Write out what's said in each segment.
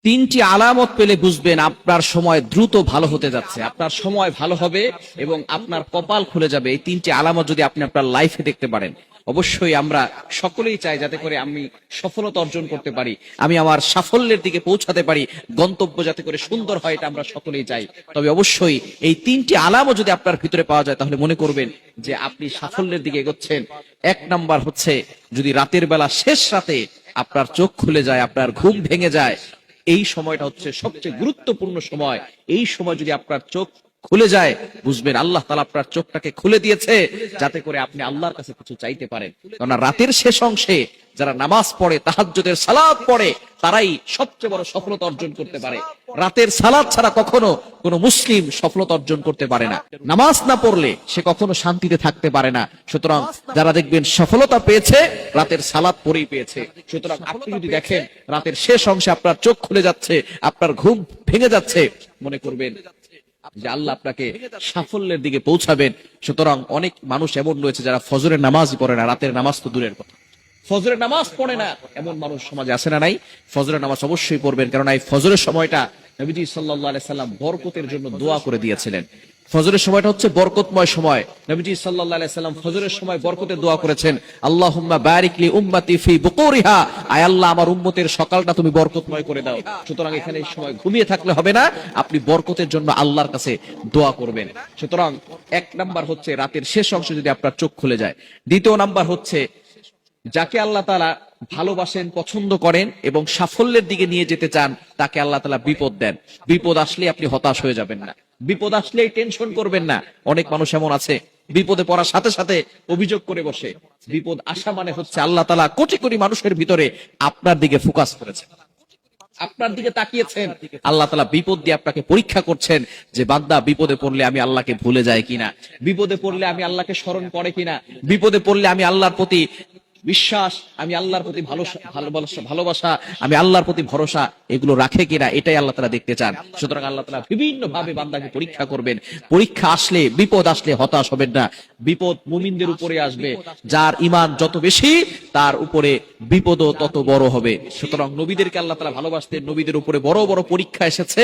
তিনটি আলামত পেলে বুঝবেন আপনার সময় দ্রুত ভালো হতে যাচ্ছে, আপনার সময় ভালো হবে এবং আপনার কপাল খুলে যাবে। এই তিনটি আলামত যদি আপনি আপনার লাইফে দেখতে পারেন, অবশ্যই আমরা সকলেই চাই যাতে করে আমি সফলতা অর্জন করতে পারি, আমি আমার সাফল্যের দিকে পৌঁছাতে পারি, গন্তব্য যাতে করে সুন্দর হয়, এটা আমরা সকলেই চাই। তবে অবশ্যই এই তিনটি আলামত যদি আপনার ভিতরে পাওয়া যায় তাহলে মনে করবেন যে আপনি সাফল্যের দিকে এগোচ্ছেন। এক নাম্বার হচ্ছে, যদি রাতের বেলা শেষ রাতে আপনার চোখ খুলে যায়, আপনার ঘুম ভেঙে যায়, এই সময়টা হচ্ছে সবচেয়ে গুরুত্বপূর্ণ সময়। এই সময় যদি আপনার চোখ খুলে যায়, বুঝবেন আল্লাহ তাআলা আপনার চোখটাকে খুলে দিয়েছে যাতে করে আপনি আল্লাহর কাছে কিছু চাইতে পারেন। কারণ রাতের শেষ অংশে যারা নামাজ পড়ে, তাহাজ্জুদের সালাত পড়ে, তারাই সবচেয়ে বড় সফলতা অর্জন করতে পারে। রাতের সালাত ছাড়া কখনো কোনো মুসলিম সফলতা অর্জন করতে পারে না। নামাজ না পড়লে সে কখনো শান্তিতে থাকতে পারে না। সুতরাং যারা দেখবেন সফলতা পেয়েছে, রাতের সালাত পড়েই পেয়েছে। সুতরাং আপনি যদি দেখেন রাতের শেষ অংশে আপনার চোখ খুলে যাচ্ছে, আপনার ঘুম ভেঙে যাচ্ছে, মনে করবেন যে আল্লাহ আপনাকে সাফল্যের দিকে পৌঁছাবেন। সুতরাং অনেক মানুষ এমন রয়েছে যারা ফজরের নামাজই পড়ে না, রাতের নামাজ তো দূরের কথা, ফজরের নামাজ পড়ে না, এমন মানুষ সমাজে আছে না নাই? ফজরের নামাজ অবশ্যই পড়বেন, কারণ এই ফজরের সময়টা নবীজি সাল্লাল্লাহু আলাইহি সাল্লাম বরকতের জন্য দোয়া করে দিয়েছিলেন। ফজরের সময়টা হচ্ছে বরকতময় সময়। নবীজি সাল্লাল্লাহু আলাইহি সাল্লাম ফজরের সময় বরকতের দোয়া করেছেন, আল্লাহুম্মা বারিক লি উম্মতি ফি বুকুরিহা, আয় আল্লাহ আমার উম্মতের সকালটা তুমি বরকতময় করে দাও। সুতরাং এখানে এই সময় ঘুমিয়ে থাকলে হবে না, আপনি বরকতের জন্য আল্লাহর কাছে দোয়া করবেন। সুতরাং এক নাম্বার হচ্ছে রাতের শেষ অংশে যদি আপনার চোখ খুলে যায়। দ্বিতীয় নাম্বার হচ্ছে, যাকে আল্লাহ তাআলা ভালোবাসেন, পছন্দ করেন এবং সাফল্যের দিকে নিয়ে যেতে চান, তাকে আল্লাহ তাআলা বিপদ দেন। বিপদ আসলে আপনি হতাশ হয়ে যাবেন না, বিপদ আসলেই টেনশন করবেন না। অনেক মানুষ এমন আছে বিপদে পড়ার সাথে সাথে অভিযোগ করে বসে। বিপদ আসা মানে হচ্ছে আল্লাহ তাআলা কোটি কোটি মানুষের ভিতরে আপনার দিকে ফোকাস করেছেন, আপনার দিকে তাকিয়েছেন। আল্লাহ তাআলা বিপদ দিয়ে আপনাকে পরীক্ষা করছেন যে বান্দা বিপদে পড়লে আমি আল্লাহকে ভুলে যাই কিনা, বিপদে পড়লে আমি আল্লাহকে স্মরণ করে কিনা, বিপদে পড়লে আমি আল্লাহর প্রতি বিশ্বাস, আমি আল্লাহর প্রতি ভালোবাসা, আমি আল্লাহর প্রতি ভরসা, এগুলো রাখে কিনা, এটাই আল্লাহ তাআলা দেখতে চান। সুতরাং আল্লাহ তাআলা বিভিন্ন ভাবে বান্দাকে পরীক্ষা করবেন। পরীক্ষা আসলে, বিপদ আসলে হতাশ হবেন না। বিপদ মুমিনদের উপরে আসবে, যার ঈমান যত বেশি তার উপরে বিপদও তত বড় হবে। সুতরাং নবীদেরকে আল্লাহ তাআলা ভালোবাসতেন, নবীদের উপরে বড় বড় পরীক্ষা এসেছে,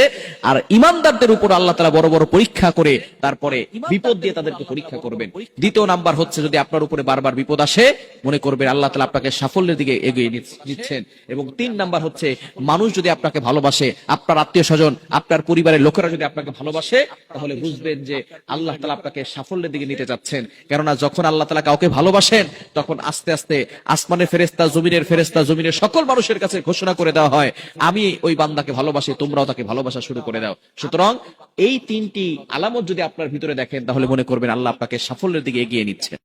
আর ঈমানদারদের উপর আল্লাহ তাআলা বড় বড় পরীক্ষা করে তারপরে বিপদ দিয়ে তাদেরকে পরীক্ষা করবেন। দ্বিতীয় নাম্বার হচ্ছে, যদি আপনার উপরে বারবার বিপদ আসে, মনে করবেন আল্লাহ তাআলা আপনাকে সাফল্যের দিকে এগিয়ে নিচ্ছেন। এবং তিন নাম্বার হচ্ছে, মানুষ যদি আপনাকে ভালোবাসে, আপনার আত্মীয় স্বজন, আপনার পরিবারের লোকেরা যদি আপনাকে ভালোবাসে, তাহলে বুঝবেন যে আল্লাহ তাআলা আপনাকে সাফল্যের দিকে নিতে যাচ্ছেন। কেননা যখন আল্লাহ তাআলা কাউকে ভালোবাসেন, তখন আস্তে আস্তে আসমানের ফেরেশতা, জমিনের ফেরেশতা, জমিনের সকল মানুষের কাছে ঘোষণা করে দেওয়া হয়, আমি ওই বান্দাকে ভালোবাসি, তোমরাও তাকে ভালোবাসা শুরু করে দাও। সুতরাং এই তিনটি আলামত যদি আপনার ভিতরে দেখেন, তাহলে মনে করবেন আল্লাহ আপনাকে সাফল্যের দিকে এগিয়ে নিচ্ছেন।